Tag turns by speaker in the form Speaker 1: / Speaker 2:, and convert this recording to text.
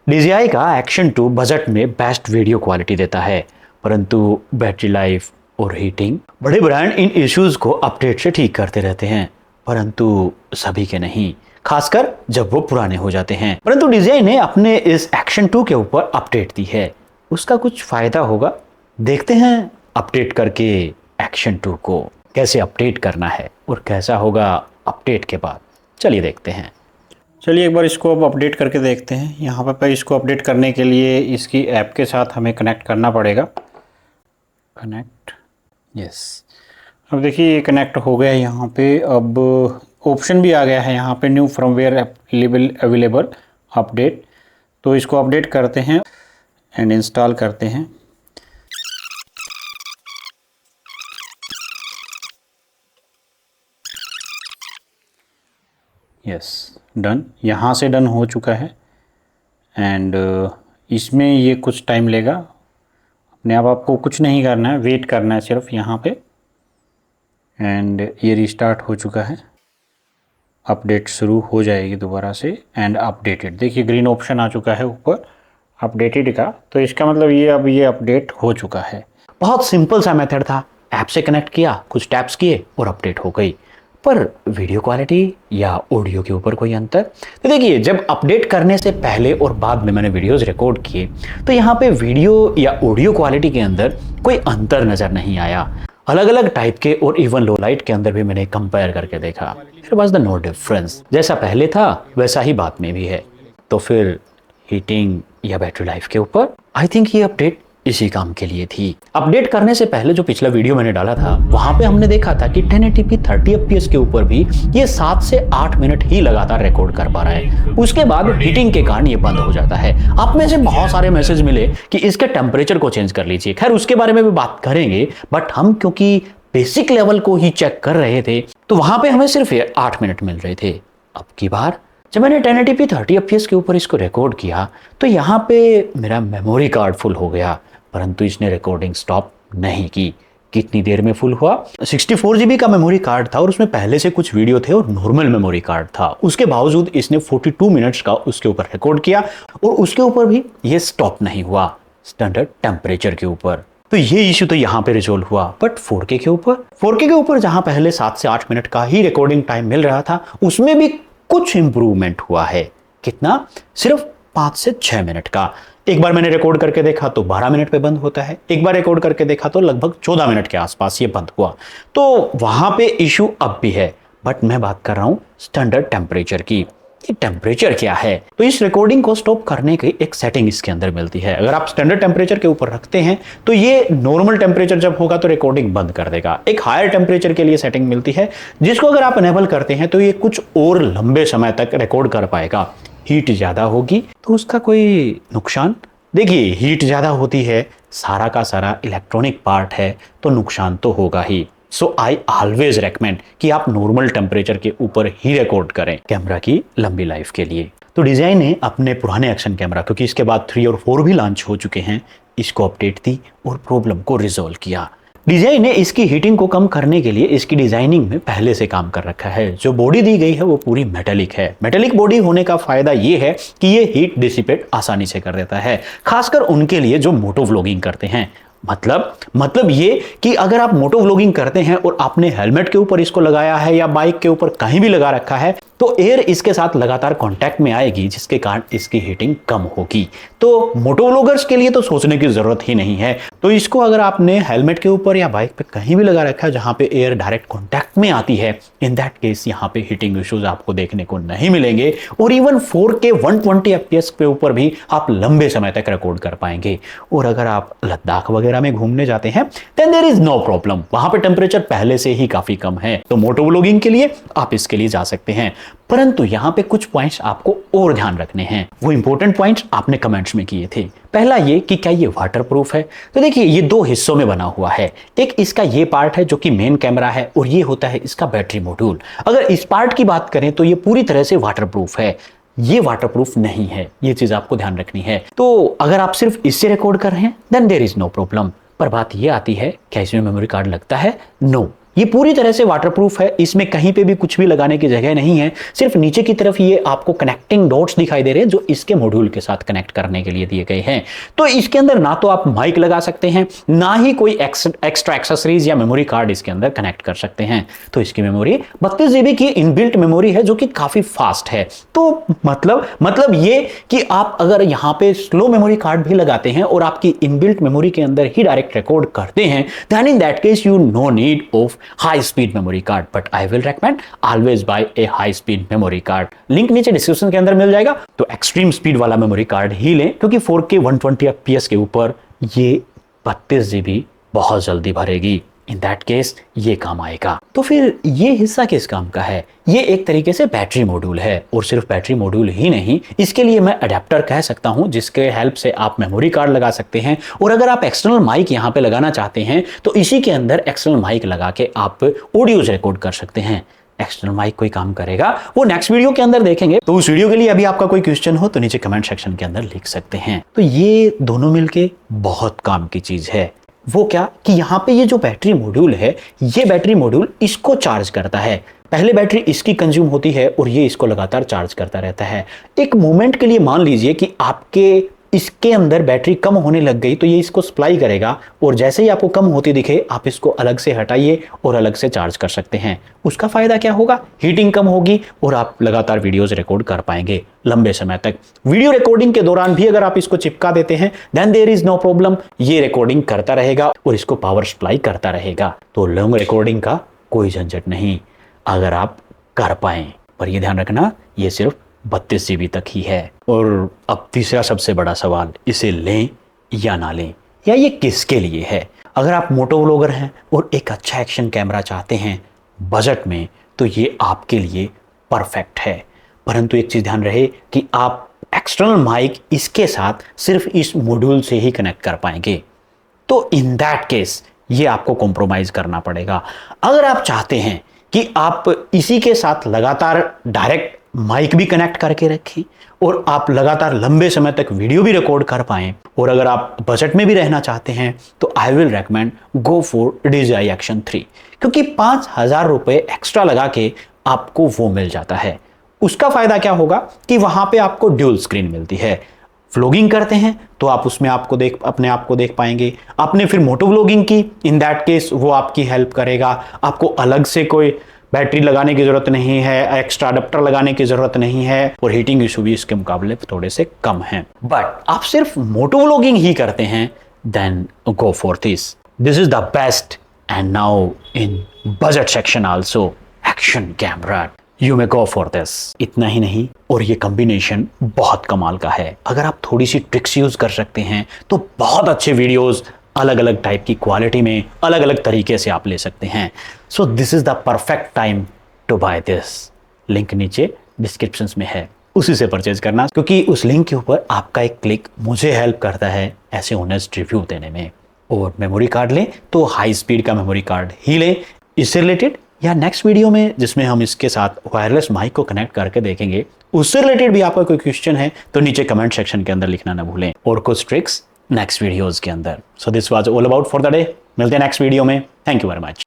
Speaker 1: DJI का action 2 budget में best video quality देता है, परंतु बैटरी लाइफ और हीटिंग, बड़े ब्रांड इन इश्यूज को अपडेट से ठीक करते रहते हैं, परंतु सभी के नहीं, खासकर जब वो पुराने हो जाते हैं। परंतु DJI ने अपने इस एक्शन 2 के ऊपर अपडेट दी है, उसका कुछ फायदा होगा। देखते हैं अपडेट करके एक्शन 2 को कैसे अपडेट करना है और कैसा होगा अपडेट के बाद। चलिए देखते हैं।
Speaker 2: चलिए एक बार इसको अब अपडेट करके देखते हैं। यहाँ पर इसको अपडेट करने के लिए इसकी ऐप के साथ हमें कनेक्ट करना पड़ेगा। Connect, yes. अब देखिए ये कनेक्ट हो गया है। यहाँ पे अब ऑप्शन भी आ गया है यहाँ पे न्यू फर्मवेयर अवेलेबल अपडेट। तो इसको अपडेट करते हैं एंड इंस्टॉल करते हैं। Yes, done. यहाँ से डन हो चुका है एंड इसमें ये कुछ टाइम लेगा। अपने आप आपको कुछ नहीं करना है, वेट करना है सिर्फ यहाँ पे। एंड ये रिस्टार्ट हो चुका है, अपडेट शुरू हो जाएगी दोबारा से। एंड अपडेटेड, देखिए ग्रीन ऑप्शन आ चुका है ऊपर अपडेटेड का। तो इसका मतलब ये अब ये अपडेट हो चुका है।
Speaker 1: बहुत सिंपल सा मेथड था, ऐप से कनेक्ट किया, कुछ टैप्स किए और अपडेट हो गई। पर वीडियो क्वालिटी या ऑडियो के ऊपर कोई अंतर? तो देखिए, जब अपडेट करने से पहले और बाद में मैंने वीडियोस रिकॉर्ड किए तो यहाँ पे वीडियो या ऑडियो क्वालिटी के अंदर कोई अंतर नजर नहीं आया। अलग अलग टाइप के और इवन लो लाइट के अंदर भी मैंने कंपेयर करके देखा, फिर वाज द नो डिफरेंस। जैसा पहले था वैसा ही बाद में भी है। तो फिर हीटिंग या बैटरी लाइफ के ऊपर आई थिंक ये अपडेट इसी काम के लिए थी। अपडेट करने से पहले जो पिछला वीडियो मैंने डाला था वहां पे हमने देखा था कि 1080p 30 fps के ऊपर भी ये 7 से 8 मिनट ही लगातार रिकॉर्ड कर पा रहा है। उसके बाद हीटिंग के कारण ये बंद हो जाता है। आप में से बहुत सारे मैसेज मिले कि इसके टेम्परेचर को चेंज कर लीजिए। खैर उसके बारे में भी बात करेंगे, बट हम क्योंकि बेसिक लेवल को ही चेक कर रहे थे तो वहां पे हमें सिर्फ 8 मिनट मिल रहे थे। अब की बार जब मैंने 1080p 30 fps के ऊपर इसको रिकॉर्ड किया तो यहाँ पे मेरा मेमोरी कार्ड फुल हो गया, परंतु इसने रिकॉर्डिंग स्टॉप नहीं की। कितनी देर में फुल हुआ? 64 GB का मेमोरी कार्ड था और उसमें पहले से कुछ वीडियो थे और नॉर्मल मेमोरी कार्ड था। उसके बावजूद इसने 42 मिनट्स का उसके ऊपर रिकॉर्ड किया और उसके ऊपर भी ये स्टॉप नहीं हुआ स्टैंडर्ड टेम्परेचर के ऊपर। तो ये इश्यू तो यहाँ पे रिजोल्व हुआ। बट 4K के ऊपर जहां पहले 7 से 8 मिनट का ही रिकॉर्डिंग टाइम मिल रहा था, उसमें भी कुछ इंप्रूवमेंट हुआ है। कितना? सिर्फ 5 से 6 मिनट का। एक बार मैंने रिकॉर्ड करके देखा तो 12 मिनट पे बंद होता है, एक बार रिकॉर्ड करके देखा तो लगभग 14 मिनट के आसपास ये बंद हुआ। तो वहां पे इश्यू अब भी है, बट मैं बात कर रहा हूं स्टैंडर्ड टेम्परेचर की। ये टेम्परेचर क्या है? तो इस रिकॉर्डिंग को स्टॉप करने की एक सेटिंग इसके अंदर मिलती है। अगर आप स्टैंडर्ड टेम्परेचर के ऊपर रखते हैं तो ये नॉर्मल टेम्परेचर जब होगा तो रिकॉर्डिंग बंद कर देगा। एक हायर टेम्परेचर के लिए सेटिंग मिलती है जिसको अगर आप इनेबल करते हैं तो ये कुछ और लंबे समय तक रिकॉर्ड कर पाएगा। हीट ज्यादा होगी तो उसका कोई नुकसान? देखिए, हीट ज्यादा होती है, सारा का सारा इलेक्ट्रॉनिक पार्ट है, तो नुकसान तो होगा ही। सो आई ऑलवेज रेकमेंड कि आप नॉर्मल टेम्परेचर के ऊपर ही रिकॉर्ड करें कैमरा की लंबी लाइफ के लिए। तो DJI ने अपने पुराने एक्शन कैमरा, क्योंकि इसके बाद 3 और 4 भी लॉन्च हो चुके हैं, इसको अपडेट दी और प्रॉब्लम को रिजोल्व किया। DJI ने इसकी हीटिंग को कम करने के लिए इसकी डिजाइनिंग में पहले से काम कर रखा है। जो बॉडी दी गई है वो पूरी मेटेलिक है। मेटेलिक बॉडी होने का फायदा ये है कि ये हीट डिसिपेट आसानी से कर देता है, खासकर उनके लिए जो मोटो व्लॉगिंग करते हैं। मतलब ये कि अगर आप मोटो व्लॉगिंग करते हैं और आपने हेलमेट के ऊपर इसको लगाया है या बाइक के ऊपर कहीं भी लगा रखा है तो एयर इसके साथ लगातार कांटेक्ट में आएगी, जिसके कारण इसकी हीटिंग कम होगी। तो मोटो व्लॉगर्स के लिए तो सोचने की जरूरत ही नहीं है। तो इसको अगर आपने हेलमेट के ऊपर या बाइक पे कहीं भी लगा रखा है जहां पे एयर डायरेक्ट कांटेक्ट में आती है, इन दैट केस यहाँ पे हीटिंग इश्यूज आपको देखने को नहीं मिलेंगे और इवन 4K 120 fps के ऊपर भी आप लंबे समय तक रिकॉर्ड कर पाएंगे। और अगर आप लद्दाख वगैरह में घूमने जाते हैं then there is no problem, वहां पे टेम्परेचर पहले से ही काफी कम है, तो मोटो व्लॉगिंग के लिए आप इसके लिए जा सकते हैं। परंतु यहाँ पे कुछ पॉइंट्स आपको और ध्यान रखने हैं। वो इंपॉर्टेंट पॉइंट्स आपने कमेंट्स में किए थे। पहला ये कि क्या ये वाटरप्रूफ है? तो देखिए, ये 2 हिस्सों में बना हुआ है। एक इसका ये पार्ट है जो कि मेन कैमरा है और ये होता है इसका बैटरी मॉड्यूल। अगर इस पार्ट की बात करें तो ये पूरी तरह से वाटरप्रूफ है, ये वाटरप्रूफ नहीं है। ये चीज आपको ध्यान रखनी है। तो अगर आप सिर्फ इससे रिकॉर्ड कर रहे हैं then there is no problem. पर बात ये आती है, क्या इसमें मेमोरी कार्ड लगता है? नो, ये पूरी तरह से वाटरप्रूफ है, इसमें कहीं पे भी कुछ भी लगाने की जगह नहीं है, सिर्फ नीचे की तरफ ये आपको कनेक्टिंग डॉट्स दिखाई दे रहे हैं जो इसके मॉड्यूल के साथ कनेक्ट करने के लिए दिए गए हैं। तो इसके अंदर ना तो आप माइक लगा सकते हैं, ना ही कोई एक्स्ट्रा एक्सेसरीज या मेमोरी कार्ड इसके अंदर कनेक्ट कर सकते हैं। तो इसकी मेमोरी 32 GB की इनबिल्ट मेमोरी है जो कि काफी फास्ट है। तो मतलब ये कि आप अगर यहां पे स्लो मेमोरी कार्ड भी लगाते हैं और आपकी इनबिल्ट मेमोरी के अंदर ही डायरेक्ट रिकॉर्ड करते हैं, then in that case you no need of high speed memory card, but I will recommend always buy a high speed memory card. Link नीचे डिस्क्रिप्शन के अंदर मिल जाएगा। तो एक्सट्रीम स्पीड वाला मेमोरी कार्ड ही लें, क्योंकि 4K 120 FPS के ऊपर ये 32 GB बहुत जल्दी भरेगी। इन दैट केस ये काम आएगा। तो फिर ये हिस्सा किस काम का है? ये एक तरीके से बैटरी मॉड्यूल है, और सिर्फ बैटरी मॉड्यूल ही नहीं, इसके लिए मैं अडेप्टर कह सकता हूं जिसके हेल्प से आप मेमोरी कार्ड लगा सकते हैं। और अगर आप एक्सटर्नल माइक यहां पे लगाना चाहते हैं तो इसी के अंदर एक्सटर्नल माइक लगा के आप ऑडियोज रिकॉर्ड कर सकते हैं। एक्सटर्नल माइक कोई काम करेगा वो नेक्स्ट वीडियो के अंदर देखेंगे। तो उस वीडियो के लिए अभी आपका कोई क्वेश्चन हो तो नीचे कमेंट सेक्शन के अंदर लिख सकते हैं। तो ये दोनों मिलके बहुत काम की चीज है। वो क्या कि यहाँ पे ये जो बैटरी मॉड्यूल है, ये बैटरी मॉड्यूल इसको चार्ज करता है। पहले बैटरी इसकी कंज्यूम होती है और ये इसको लगातार चार्ज करता रहता है। एक मोमेंट के लिए मान लीजिए कि आपके इसके अंदर बैटरी कम होने लग गई तो ये इसको सप्लाई करेगा, और जैसे ही आपको कम होती दिखे आप इसको अलग से हटाइए और अलग से चार्ज कर सकते हैं। उसका फायदा क्या होगा? हीटिंग कम होगी और आप लगातार वीडियोस रिकॉर्ड कर पाएंगे लंबे समय तक। वीडियो रिकॉर्डिंग के दौरान भी अगर आप इसको चिपका देते हैं then there is no problem, ये रिकॉर्डिंग करता रहेगा और इसको पावर सप्लाई करता रहेगा। तो लॉन्ग रिकॉर्डिंग का कोई झंझट नहीं अगर आप कर पाए। पर ये ध्यान रखना ये सिर्फ 32 GB तक ही है। और अब तीसरा सबसे बड़ा सवाल, इसे लें या ना लें, या ये किसके लिए है? अगर आप मोटो व्लॉगर हैं और एक अच्छा एक्शन कैमरा चाहते हैं बजट में, तो ये आपके लिए परफेक्ट है। परंतु एक चीज ध्यान रहे कि आप एक्सटर्नल माइक इसके साथ सिर्फ इस मॉड्यूल से ही कनेक्ट कर पाएंगे। तो इन दैट केस ये आपको कॉम्प्रोमाइज करना पड़ेगा। अगर आप चाहते हैं कि आप इसी के साथ लगातार डायरेक्ट माइक भी कनेक्ट करके रखें और आप लगातार लंबे समय तक वीडियो भी रिकॉर्ड कर पाएं, और अगर आप बजट में भी रहना चाहते हैं तो आई will recommend go for DJI Action 3, क्योंकि 5,000 रुपए एक्स्ट्रा लगा के आपको वो मिल जाता है। उसका फायदा क्या होगा कि वहां पे आपको ड्यूल स्क्रीन मिलती है। व्लॉगिंग करते हैं तो आप उसमें अपने आप को देख पाएंगे। आपने फिर मोटो व्लॉगिंग की, इन दैट केस वो आपकी हेल्प करेगा। आपको अलग से कोई बैटरी लगाने की जरूरत नहीं है, एक्स्ट्रा अडेप्टर लगाने की जरूरत नहीं है, और हीटिंग इशू भी इसके मुकाबले थोड़े से कम हैं। बट आप सिर्फ मोटो व्लॉगिंग ही करते हैं then go for this is the best. And now in budget section also action camera, you may go for this. इतना ही नहीं, और ये कॉम्बिनेशन बहुत कमाल का है। अगर आप थोड़ी सी ट्रिक्स यूज कर सकते हैं तो बहुत अच्छे वीडियोस अलग अलग टाइप की क्वालिटी में अलग अलग तरीके से आप ले सकते हैं। So this is the perfect time to buy this. Link नीचे डिस्क्रिप्शन में है, उसी से परचेज करना, क्योंकि उस लिंक के ऊपर आपका एक क्लिक मुझे हेल्प करता है ऐसे ऑनेस्ट रिव्यू देने में। और मेमोरी कार्ड लें तो हाई स्पीड का मेमोरी कार्ड ही लें। इससे रिलेटेड या नेक्स्ट वीडियो में जिसमें हम इसके साथ वायरलेस माइक को कनेक्ट करके देखेंगे, उससे रिलेटेड भी आपका कोई क्वेश्चन है तो नीचे कमेंट सेक्शन के अंदर लिखना ना भूलें, और कुछ ट्रिक्स नेक्स्ट वीडियोस के अंदर। So this was all about for the day. मिलते हैं नेक्स्ट वीडियो में। Thank you very much.